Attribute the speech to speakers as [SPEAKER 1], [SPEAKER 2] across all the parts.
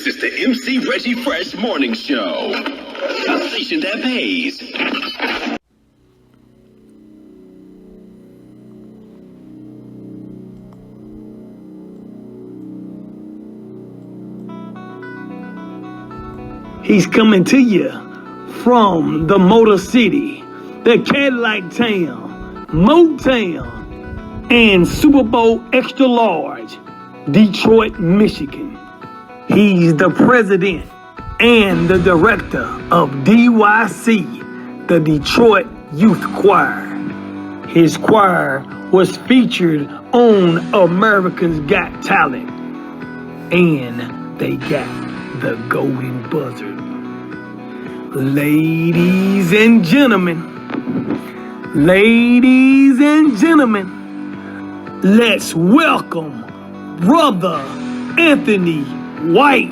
[SPEAKER 1] This is the MC Reggie Fresh Morning Show. A station that pays.
[SPEAKER 2] He's coming to you from the Motor City, the Cadillac Town, Motown, and Super Bowl Extra Large, Detroit, Michigan. He's the president and the director of DYC, the Detroit Youth Choir. His choir was featured on America's Got Talent, and they got the golden buzzard. Ladies and gentlemen, let's welcome Brother Anthony White.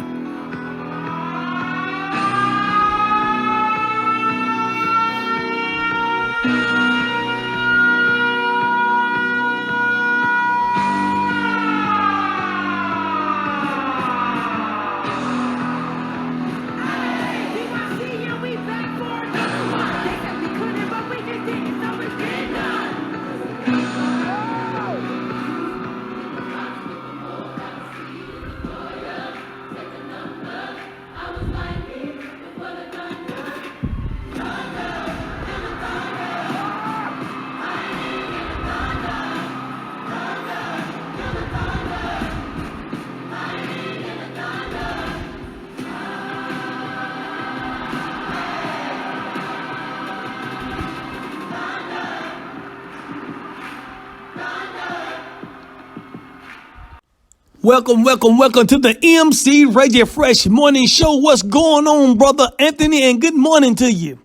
[SPEAKER 2] Welcome to the MC Reggie Fresh Morning Show. What's going on, Brother Anthony? And good morning to you.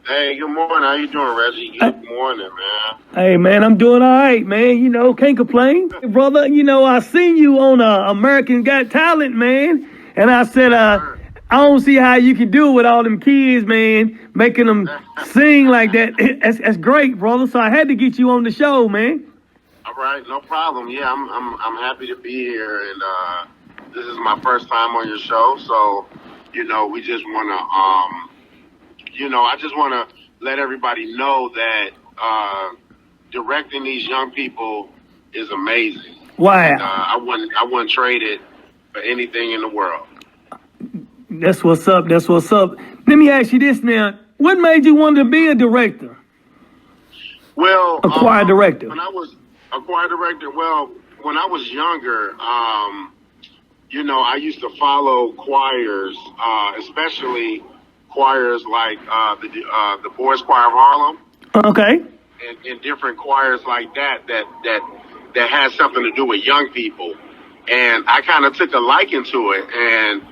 [SPEAKER 3] Hey, good morning. How you doing, Reggie? Good morning, man.
[SPEAKER 2] Hey, man, I'm doing all right, man. You know, can't complain. Brother, you know, I seen you on American Got Talent, man. And I said, I don't see how you can do it with all them kids, man, making them sing like that. That's great, brother. So I had to get you on the show, man.
[SPEAKER 3] All right, no problem. Yeah, I'm happy to be here, and this is my first time on your show. So, you know, we just want to, I just want to let everybody know that directing these young people is amazing.
[SPEAKER 2] Wow.
[SPEAKER 3] And, I wouldn't trade it for anything in the world.
[SPEAKER 2] That's what's up. Let me ask you this now. What made you want to be a director?
[SPEAKER 3] Well,
[SPEAKER 2] a choir director.
[SPEAKER 3] When I was a choir director, well, when I was younger, I used to follow choirs, especially choirs like the Boys Choir of Harlem.
[SPEAKER 2] Okay.
[SPEAKER 3] And different choirs like that has something to do with young people. And I kind of took a liking to it. And,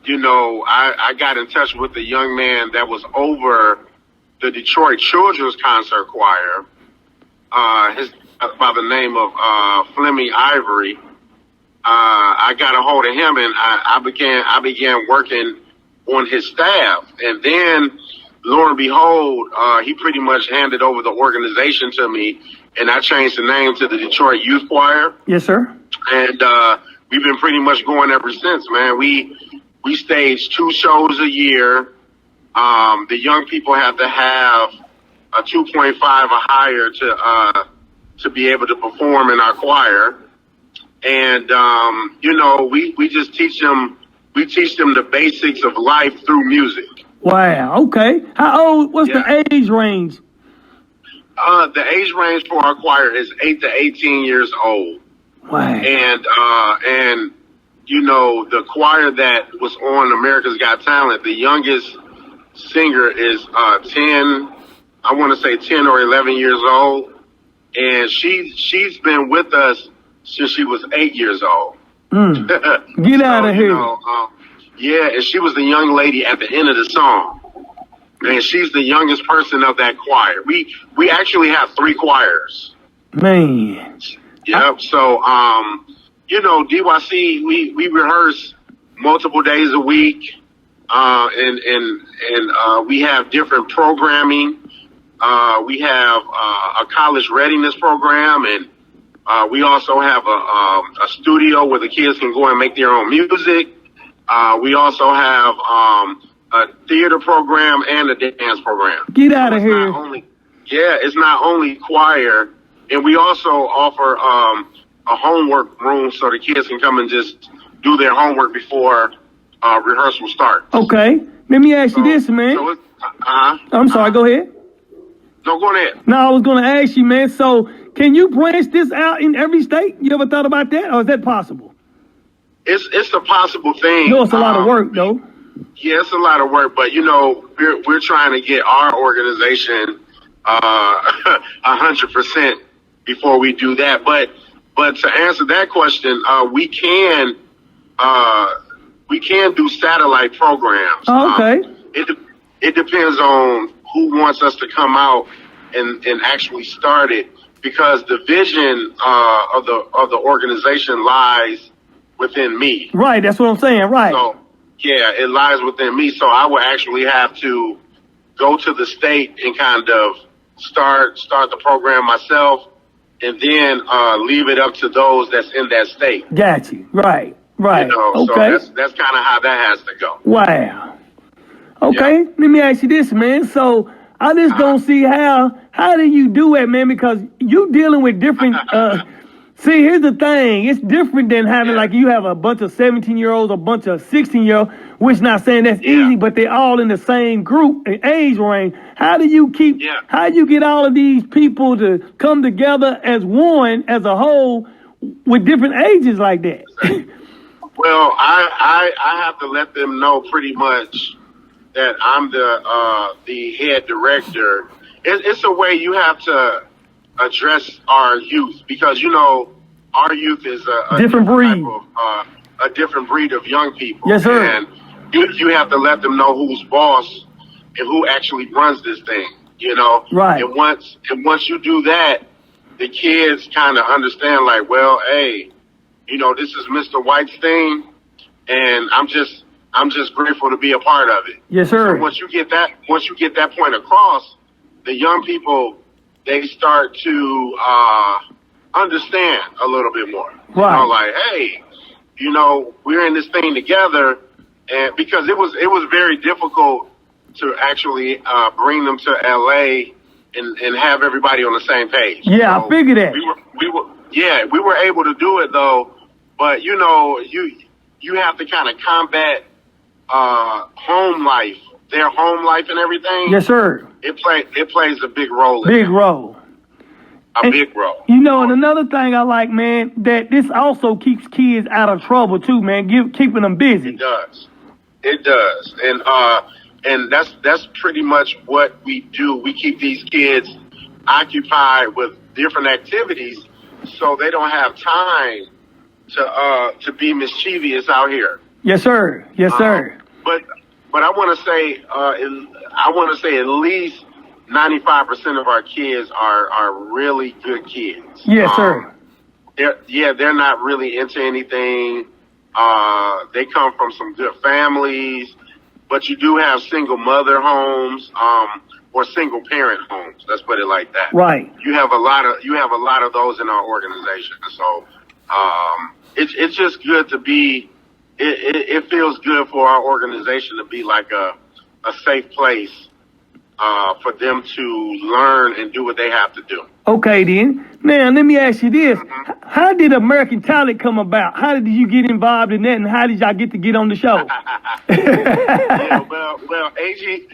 [SPEAKER 3] I got in touch with the young man that was over the Detroit Children's Concert Choir, by the name of Flemmy Ivory. I got a hold of him, and I began working on his staff. And then, lo and behold, he pretty much handed over the organization to me, and I changed the name to the Detroit Youth Choir.
[SPEAKER 2] Yes, sir.
[SPEAKER 3] And we've been pretty much going ever since, man. We stage 2 shows a year. The young people have to have a 2.5 or higher to be able to perform in our choir. And, we just teach them the basics of life through music.
[SPEAKER 2] Wow. Okay. What's the age range?
[SPEAKER 3] The age range for our choir is 8 to 18 years old.
[SPEAKER 2] Wow.
[SPEAKER 3] And the choir that was on America's Got Talent, the youngest singer is 10 or 11 years old. And she's been with us since she was 8 years old.
[SPEAKER 2] Get out of here.
[SPEAKER 3] And she was the young lady at the end of the song. And she's the youngest person of that choir. We actually have 3 choirs.
[SPEAKER 2] Man.
[SPEAKER 3] Yep. So, DYC, we rehearse multiple days a week. And we have different programming. We have a college readiness program, and we also have a studio where the kids can go and make their own music. We also have a theater program and a dance program.
[SPEAKER 2] Get out of here.
[SPEAKER 3] It's not only choir, and we also offer a homework room so the kids can come and just do their homework before rehearsal starts.
[SPEAKER 2] Okay. Let me ask you this, man. I'm sorry, go ahead.
[SPEAKER 3] No, go ahead.
[SPEAKER 2] No, I was going to ask you, man. So can you branch this out in every state? You ever thought about that? Or is that possible?
[SPEAKER 3] It's a possible thing.
[SPEAKER 2] No, it's a lot of work, though.
[SPEAKER 3] Yeah, it's a lot of work, but we're trying to get our organization 100% before we do that. But to answer that question, we can do satellite programs.
[SPEAKER 2] Oh, okay.
[SPEAKER 3] It depends on who wants us to come out and actually start it, because the vision of the organization lies within me.
[SPEAKER 2] Right, that's what I'm saying. Right.
[SPEAKER 3] So yeah, it lies within me. So I would actually have to go to the state and kind of start the program myself, and then leave it up to those that's in that state.
[SPEAKER 2] Got you. Right. Okay.
[SPEAKER 3] So that's kind of how that has to go.
[SPEAKER 2] Wow. Okay. Yeah. Let me ask you this, man. So I just don't see how do you do it, man? Because you dealing with different. See, here's the thing. It's different than having like you have a bunch of 17-year-olds, a bunch of 16-year-olds, which not saying that's easy, but they're all in the same group and age range. How do you how do you get all of these people to come together as one, as a whole, with different ages like that?
[SPEAKER 3] Well, I have to let them know pretty much that I'm the head director. It's a way you have to address our youth, because our youth is a
[SPEAKER 2] different breed,
[SPEAKER 3] a different breed of young people.
[SPEAKER 2] Yes, sir.
[SPEAKER 3] And you have to let them know who's boss and who actually runs this thing.
[SPEAKER 2] Right.
[SPEAKER 3] And once you do that, the kids kind of understand, like, well, hey, this is Mr. White's thing, and I'm just grateful to be a part of it.
[SPEAKER 2] Yes, sir.
[SPEAKER 3] So once you get that point across, the young people, they start to understand a little bit more.
[SPEAKER 2] Right.
[SPEAKER 3] Like, hey, we're in this thing together, and because it was very difficult to actually bring them to LA and have everybody on the same page.
[SPEAKER 2] Yeah, so I figured that.
[SPEAKER 3] We were able to do it though, but you have to kind of combat home life, their home life and everything.
[SPEAKER 2] Yes, sir.
[SPEAKER 3] It plays a big role.
[SPEAKER 2] Big role.
[SPEAKER 3] Big role.
[SPEAKER 2] And another thing I like, man, that this also keeps kids out of trouble too, man. Keeping them busy.
[SPEAKER 3] It does. And that's pretty much what we do. We keep these kids occupied with different activities, so they don't have time to be mischievous out here. Yes, sir.
[SPEAKER 2] Yes, sir.
[SPEAKER 3] But I want to say at least 95% of our kids are really good kids.
[SPEAKER 2] Yes, sir.
[SPEAKER 3] They're not really into anything. They come from some good families, but you do have single mother homes, or single parent homes. Let's put it like that.
[SPEAKER 2] Right.
[SPEAKER 3] You have a lot of those in our organization. So, it's just good to be. It feels good for our organization to be like a safe place for them to learn and do what they have to do.
[SPEAKER 2] Okay, then. Now, let me ask you this. How did American Talent come about? How did you get involved in that, and how did y'all get on the show?
[SPEAKER 3] Well, AG,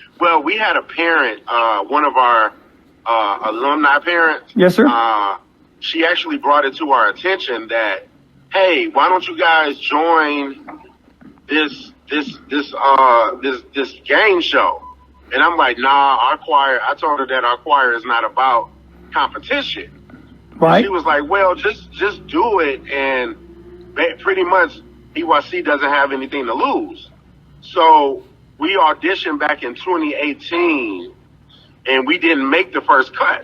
[SPEAKER 3] we had a parent, one of our alumni parents.
[SPEAKER 2] Yes, sir.
[SPEAKER 3] She actually brought it to our attention that, hey, why don't you guys join this game show? And I'm like, nah, our choir. I told her that our choir is not about competition.
[SPEAKER 2] Right.
[SPEAKER 3] And she was like, well, just do it, and pretty much DYC doesn't have anything to lose. So we auditioned back in 2018, and we didn't make the first cut.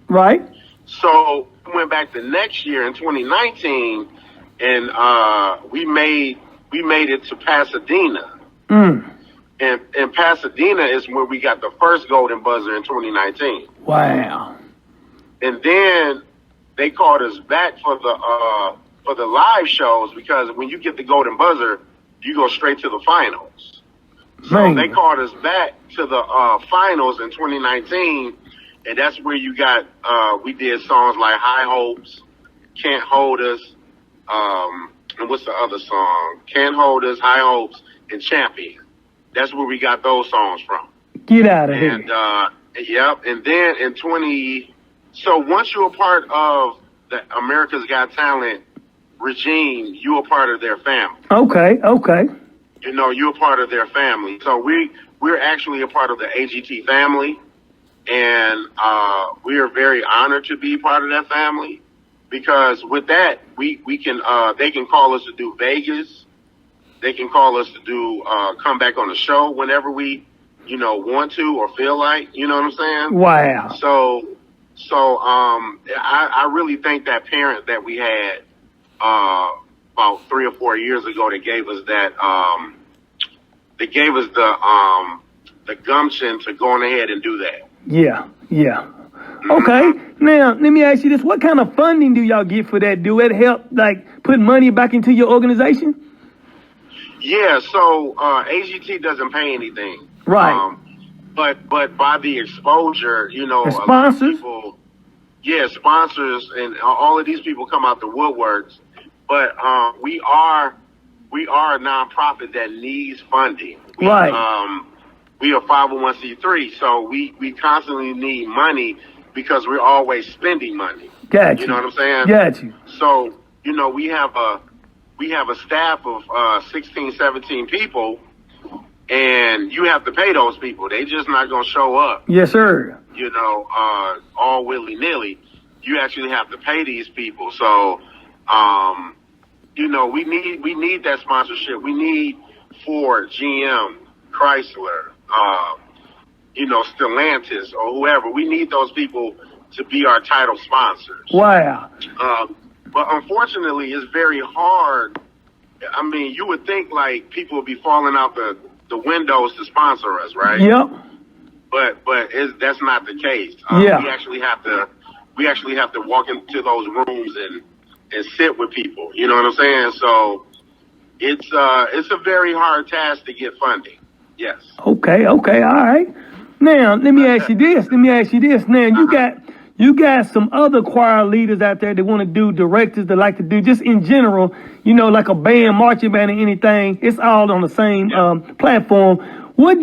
[SPEAKER 2] Right.
[SPEAKER 3] So we went back the next year in 2019, and we made it to Pasadena. And Pasadena is where we got the first Golden Buzzer in 2019.
[SPEAKER 2] Wow.
[SPEAKER 3] And then they called us back for the live shows, because when you get the Golden Buzzer, you go straight to the finals. So
[SPEAKER 2] Man.
[SPEAKER 3] they called us back to the finals in 2019, and that's where you got we did songs like High Hopes, Can't Hold Us, and what's the other song? Can't Hold Us, High Hopes, and Champion. That's where we got those songs from.
[SPEAKER 2] Get out of here.
[SPEAKER 3] And yep, and then so once you're a part of the America's Got Talent regime, you're a part of their family.
[SPEAKER 2] Okay.
[SPEAKER 3] You know, you're a part of their family. So we're actually a part of the AGT family, and we are very honored to be part of that family, because with that we can they can call us to do Vegas, they can call us to do come back on the show whenever we want to or feel like, you know what I'm saying?
[SPEAKER 2] Wow.
[SPEAKER 3] So I really thank that parent that we had about 3 or 4 years ago that gave us that the gumption to go on ahead and do that.
[SPEAKER 2] Yeah. Okay. Now, let me ask you this. What kind of funding do y'all get for that? Do it help, like, put money back into your organization?
[SPEAKER 3] Yeah, so AGT doesn't pay anything.
[SPEAKER 2] Right.
[SPEAKER 3] But by the exposure,
[SPEAKER 2] The sponsors?
[SPEAKER 3] Sponsors, and all of these people come out the woodworks. But we are a nonprofit that needs funding.
[SPEAKER 2] Right.
[SPEAKER 3] We are 501c3, so we constantly need money because we're always spending money.
[SPEAKER 2] Got you.
[SPEAKER 3] You know what I'm saying?
[SPEAKER 2] Got you.
[SPEAKER 3] So, we have a staff of 16, 17 people, and you have to pay those people. They just not going to show up.
[SPEAKER 2] Yes, sir.
[SPEAKER 3] All willy-nilly. You actually have to pay these people. So, we need that sponsorship. We need Ford, GM, Chrysler, Stellantis, or whoever. We need those people to be our title sponsors.
[SPEAKER 2] Wow.
[SPEAKER 3] But unfortunately, it's very hard. I mean, you would think like people would be falling out the windows to sponsor us, right?
[SPEAKER 2] Yep.
[SPEAKER 3] But that's not the case.
[SPEAKER 2] Yeah.
[SPEAKER 3] We actually have to walk into those rooms and sit with people. You know what I'm saying? So it's a very hard task to get funding. Yes.
[SPEAKER 2] Okay. All right. Now, let me ask you this. Now, you got some other choir leaders out there that want to do, directors that like to do, just in general, like a band, marching band, or anything. It's all on the same platform. What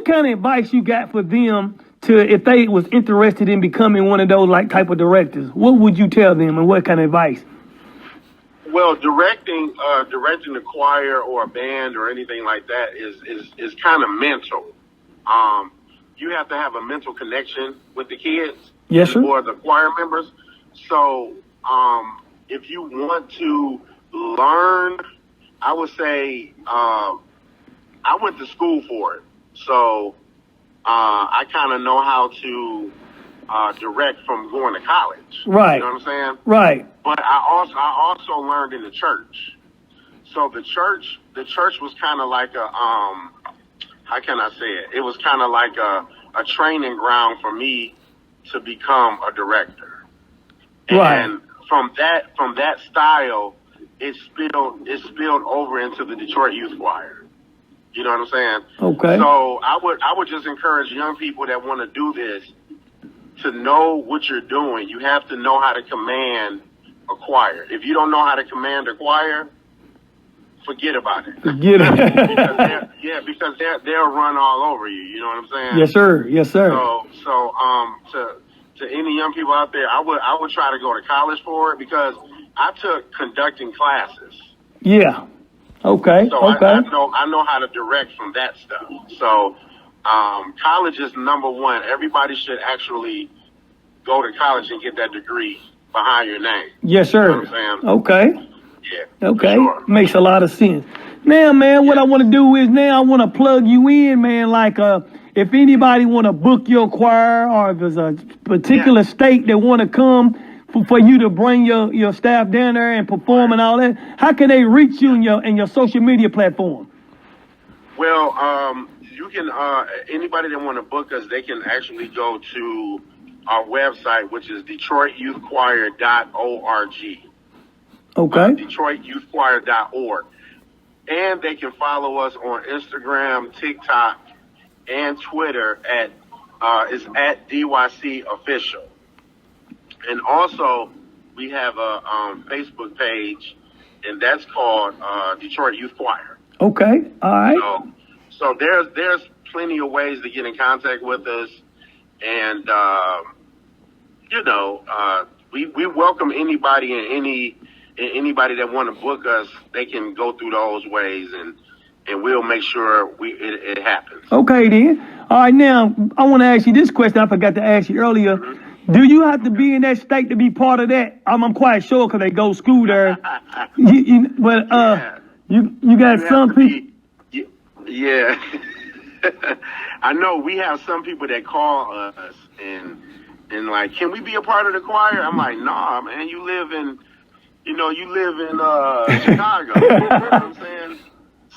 [SPEAKER 2] kind of advice you got for them if they was interested in becoming one of those type of directors? What would you tell them, and what kind of advice?
[SPEAKER 3] Well, directing the choir or a band or anything like that is kind of mental. You have to have a mental connection with the kids.
[SPEAKER 2] Yes, sir.
[SPEAKER 3] Or the choir members. So, if you want to learn, I would say, I went to school for it. So, I kind of know how to direct from going to college.
[SPEAKER 2] Right.
[SPEAKER 3] You know what I'm saying?
[SPEAKER 2] Right.
[SPEAKER 3] But I also learned in the church. So the church was kind of like a, how can I say it? It was kind of like a training ground for me to become a director.
[SPEAKER 2] Right.
[SPEAKER 3] And from that style, it spilled over into the Detroit Youth Choir. You know what I'm saying?
[SPEAKER 2] Okay.
[SPEAKER 3] So I would just encourage young people that want to do this to know what you're doing. You have to know how to command a choir. If you don't know how to command a choir, forget about it.
[SPEAKER 2] Forget it.
[SPEAKER 3] because they'll run all over you. You know what I'm saying?
[SPEAKER 2] Yes, sir.
[SPEAKER 3] So to any young people out there, I would try to go to college for it, because I took conducting classes.
[SPEAKER 2] Yeah. Okay.
[SPEAKER 3] So
[SPEAKER 2] okay.
[SPEAKER 3] I know how to direct from that stuff. So college is number one. Everybody should actually go to college and get that degree behind your name.
[SPEAKER 2] Yes, sir.
[SPEAKER 3] You know what I'm saying?
[SPEAKER 2] Okay.
[SPEAKER 3] Yeah.
[SPEAKER 2] Okay.
[SPEAKER 3] Sure.
[SPEAKER 2] Makes a lot of sense. Now, man, what I want to do is I want to plug you in, man. If anybody want to book your choir, or if there's a particular state that want to come for you to bring your staff down there and perform and all that, how can they reach you in your social media platform?
[SPEAKER 3] Well, you can, anybody that want to book us, they can actually go to our website, which is DetroitYouthChoir.org.
[SPEAKER 2] Okay.
[SPEAKER 3] DetroitYouthChoir.org. And they can follow us on Instagram, TikTok, and Twitter at DYC Official. And also, we have a Facebook page, and that's called Detroit Youth Choir.
[SPEAKER 2] Okay, all right.
[SPEAKER 3] So there's plenty of ways to get in contact with us, and we welcome anybody and anybody that want to book us. They can go through those ways, and we'll make sure it happens.
[SPEAKER 2] Okay, then. All right, now, I want to ask you this question I forgot to ask you earlier. Mm-hmm. Do you have to be in that state to be part of that? I'm quite sure because they go school there. You got some people.
[SPEAKER 3] Yeah. I know we have some people that call us and like, can we be a part of the choir? I'm like, nah, man, you live in Chicago. You know what I'm saying?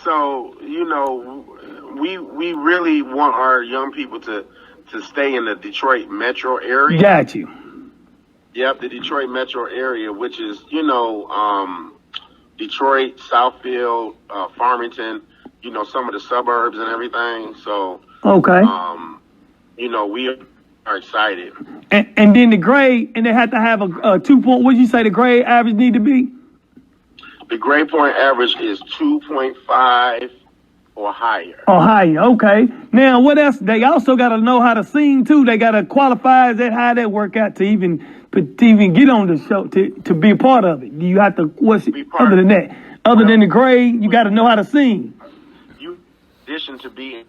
[SPEAKER 3] So, we really want our young people to stay in the Detroit metro area.
[SPEAKER 2] Got you.
[SPEAKER 3] Yep, the Detroit metro area, which is, Detroit, Southfield, Farmington, some of the suburbs and everything. So,
[SPEAKER 2] okay.
[SPEAKER 3] We are excited.
[SPEAKER 2] And then the grade, and they have to have a 2 point, what did you say the grade average need to be?
[SPEAKER 3] The grade point average is 2.5 or higher.
[SPEAKER 2] Or higher, okay. Now, what else? They also got to know how to sing, too. They got to qualify. Is that how that work out to even get on the show, to be a part of it? You have to, other than that? Other than the grade, you got to know how to sing.
[SPEAKER 3] You audition to be in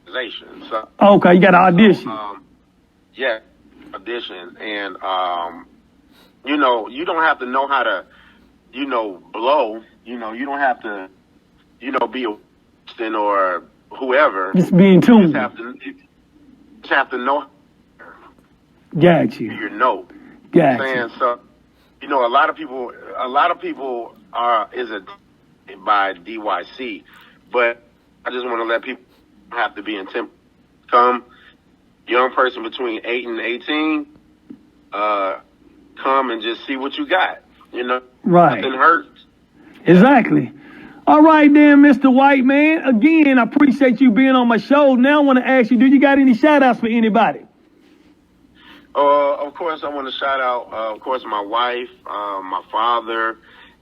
[SPEAKER 3] organization. So,
[SPEAKER 2] okay, you got to audition.
[SPEAKER 3] Yeah, audition. And, you don't have to know how to, blow. You don't have to, be a Winston or whoever.
[SPEAKER 2] Just be in tune.
[SPEAKER 3] Just have to know.
[SPEAKER 2] Got you.
[SPEAKER 3] Your note.
[SPEAKER 2] Got you.
[SPEAKER 3] So, a lot of people is by DYC, but I just want to let people have to be intent. Come, young person between 8 and 18, come and just see what you got.
[SPEAKER 2] Right.
[SPEAKER 3] Nothing hurts.
[SPEAKER 2] Exactly. All right, then, Mr. White, man. Again, I appreciate you being on my show. Now I want to ask you, do you got any shout-outs for anybody?
[SPEAKER 3] Of course, I want to shout out, of course, my wife, my father,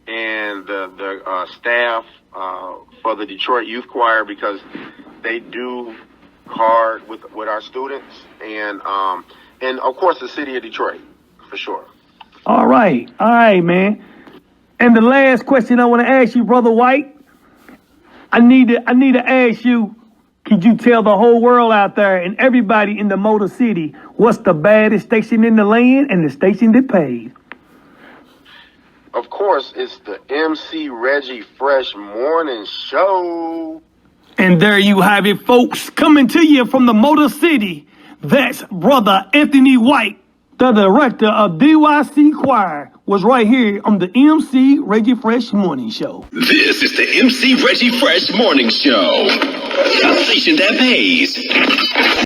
[SPEAKER 3] and the staff for the Detroit Youth Choir, because they do hard with our students, and of course, the city of Detroit, for sure.
[SPEAKER 2] All right, man. And the last question I want to ask you, Brother White, I need to ask you, could you tell the whole world out there and everybody in the Motor City what's the baddest station in the land and the station that pays?
[SPEAKER 3] Of course, it's the MC Reggie Fresh Morning Show.
[SPEAKER 2] And there you have it, folks. Coming to you from the Motor City, that's Brother Anthony White, the director of DYC Choir, was right here on the MC Reggie Fresh Morning Show.
[SPEAKER 1] This is the MC Reggie Fresh Morning Show. A station that pays.